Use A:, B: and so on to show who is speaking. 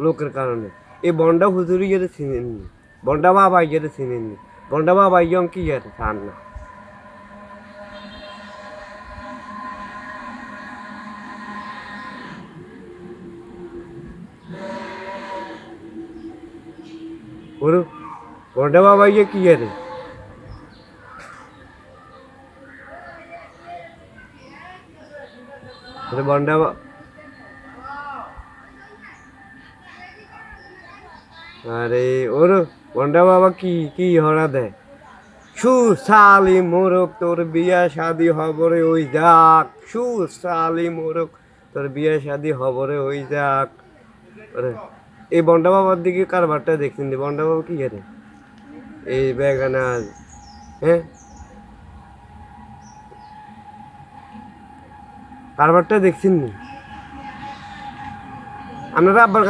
A: লোকের কারণে এই বন্ডা হুজুরি যেতে চিনেননি, বন্ডা বাবা যেতে চিনেননি, বন্ডা বাবা ইয়ং কি যেতে চান না। ওর বন্ডা বাবা ইয়ে কি যেতে বন্ডা আরে ওর বন্ডা বাবা কি কি হরা দেয়, সুসালি মোরক তোর বিয়া শাদি হবরে ওই যাক, সুসালি মোরক তোর বিয়া শাদি হবরে ওই যাক। এই বন্ডা বাবার দিকে কারবারটা দেখছেন, বন্ডা বাবা কি করে এই বেগানা, হ্যাঁ কারবারটা দেখছেন নি আপনারা আব্বার